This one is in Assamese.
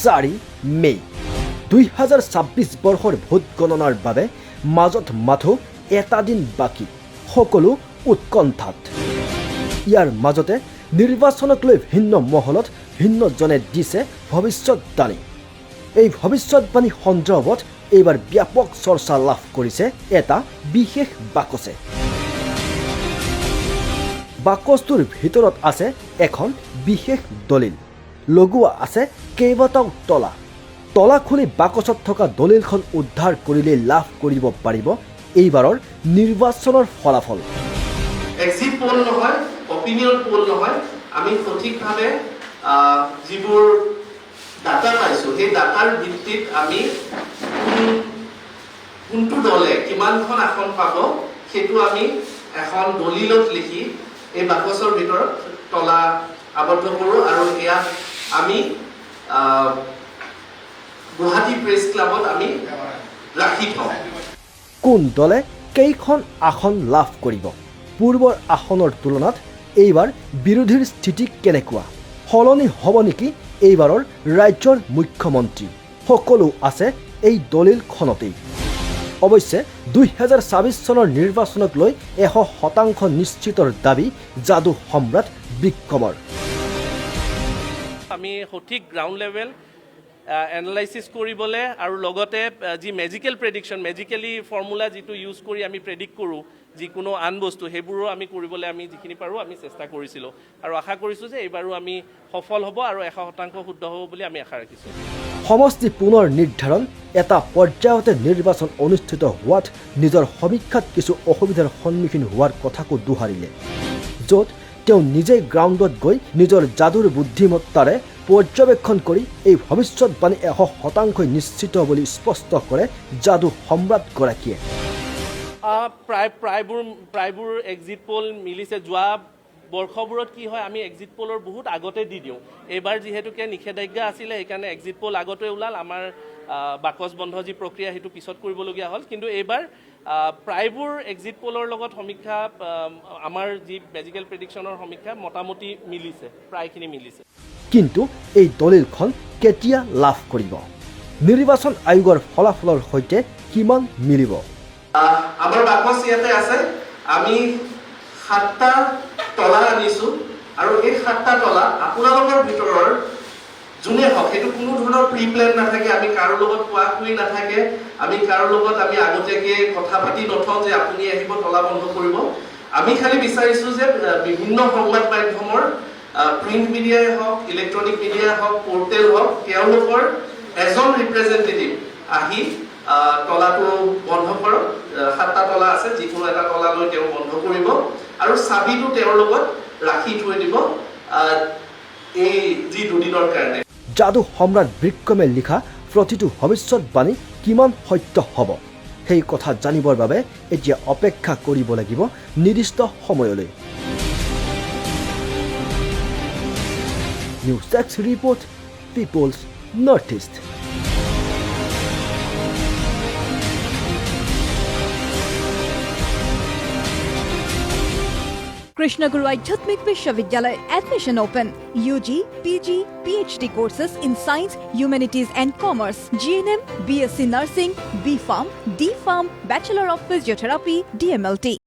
4 মে 2026 বৰ্ষৰ ভোট গণনাৰ বাবে মাজত মাথো এটা দিন বাকী সকলো উৎকণ্ঠাত ইয়াৰ মাজতে নিৰ্বাচনক লৈ ভিন্ন মহলত ভিন্নজনে দিছে ভৱিষ্যতবাণী এই ভৱিষ্যতবাণী সন্দৰ্ভত এইবাৰ ব্যাপক চৰ্চা লাভ কৰিছে এটা বিশেষ বাকচে বাকচটোৰ ভিতৰত আছে এখন বিশেষ দলিল লগোৱা আছে কেইবাটাও তলা খুলি বাকচত থকা দলিলখন উদ্ধাৰ কৰিলে লাভ কৰিব পাৰিব এইবাৰৰ নিৰ্বাচনৰ ফলাফল এক্সিট পোল নহয় অপিনিয়ন পোল নহয় আমি সঠিকভাৱে যিবোৰ ডাটা পাইছো সেই ডাটাৰ ভিত্তিত আমি কোনটো দলে কিমানখন আসন পাব সেইটো আমি এখন দলিলত লিখি এই বাকচৰ ভিতৰত তলা আবদ্ধ কৰোঁ আৰু এয়া আমি গুৱাহাটী প্ৰেছ ক্লাবত আমি ৰাখি থওঁ কোন দলে কেইখন আসন লাভ কৰিব পূৰ্বৰ আসনৰ তুলনাত এইবাৰ বিৰোধীৰ স্থিতি কেনেকুৱা সলনি হ'ব নেকি এইবাৰৰ ৰাজ্যৰ মুখ্যমন্ত্ৰী সকলো আছে এই দলিলখনতেই অৱশ্যে 2026 চনৰ নিৰ্বাচনক লৈ 100% নিশ্চিতৰ দাবী যাদু সম্ৰাট বিক্ৰমৰ আমি সঠিক গ্ৰাউণ্ড লেভেল এনালাইচিছ কৰিবলৈ আৰু লগতে যি মেজিকেল প্ৰেডিকশ্যন মেজিকেলি ফৰ্মুলা যিটো ইউজ কৰি আমি প্ৰেডিক্ট কৰোঁ যিকোনো আন বস্তু সেইবোৰো আমি কৰিবলৈ আমি যিখিনি পাৰোঁ আমি চেষ্টা কৰিছিলোঁ আৰু আশা কৰিছোঁ যে এইবাৰো আমি সফল হ'ব আৰু 100% শুদ্ধ হ'ব বুলি আমি আশা ৰাখিছোঁ সমষ্টি পুনৰ নিৰ্ধাৰণ এটা পৰ্যায়তে নিৰ্বাচন অনুষ্ঠিত হোৱাত নিজৰ সমীক্ষাত কিছু অসুবিধাৰ সন্মুখীন হোৱাৰ কথাকো দোহাৰিলে য'ত তেওঁ নিজে গ্ৰাউণ্ডত গৈ নিজৰ যাদুৰ বুদ্ধিমত্তাৰে পৰ্যবেক্ষণ কৰি এই ভৱিষ্যতবাণী 100% নিশ্চিত বুলি স্পষ্ট কৰে যাদু সম্ৰাটগৰাকীয়ে প্ৰায়বোৰ এক্সিট পোল মিলিছে যোৱা বৰ্ষবোৰত কি হয় আমি এক্সিট পোলৰ বহুত আগতে দি দিওঁ এইবাৰ যিহেতুকে নিষেধাজ্ঞা আছিলে সেইকাৰণে এক্সিট পোল আগতে ওলাল আমাৰ বাকচ বন্ধ যি প্ৰক্ৰিয়া সেইটো পিছত কৰিবলগীয়া হ'ল কিন্তু এইবাৰ প্ৰায়বোৰ এক্সিট পোলৰ লগত সমীক্ষা আমাৰ যি মেজিকেল প্ৰেডিকশ্যনৰ সমীক্ষা মোটামুটি মিলিছে প্ৰায়খিনি মিলিছে কিন্তু এই দলিলখন কেতিয়া লাভ কৰিব নিৰ্বাচন আয়োগৰ ফলাফলৰ সৈতে কিমান মিলিব আমাৰ বাকচ ইয়াতে আছে আমি 7টা তলা আনিছো আৰু এই 7টা তলা আপোনালোকৰ ভিতৰৰ যোনে হওক সেইটো কোনো ধৰণৰ প্ৰি প্লেন নাথাকে আমি কাৰো লগত কোৱা কুই নাথাকে আমি কাৰো লগত আমি আগতীয়াকৈ কথা পাতি নথওঁ যে আপুনি আহিব তলা বন্ধ কৰিব আমি খালি বিচাৰিছো যে বিভিন্ন সংবাদ মাধ্যমৰ প্ৰিণ্ট মিডিয়াই হওক ইলেক্ট্ৰনিক মিডিয়াই হওক পৰ্টেল হওক তেওঁলোকৰ এজন ৰিপ্ৰেজেণ্টেটিভ আহি তলাটো বন্ধ কৰক 7টা তলা আছে যিকোনো এটা তলা লৈ তেওঁ বন্ধ কৰিব আৰু চাবিটো তেওঁৰ লগত ৰাখি থৈ দিব এই যি দুদিনৰ কাৰণে যাদু সম্ৰাট বিক্ৰমে লিখা প্ৰতিটো ভৱিষ্যতবাণী কিমান সত্য হ'ব সেই কথা জানিবৰ বাবে এতিয়া অপেক্ষা কৰিব লাগিব নিৰ্দিষ্ট সময়লৈ news X report peoples north east Krishna Guru Adhyatmik Vishwavidyalaya admission open UG PG PhD courses in science humanities and commerce GNM BSc nursing BPharm DPharm Bachelor of Physiotherapy DMLT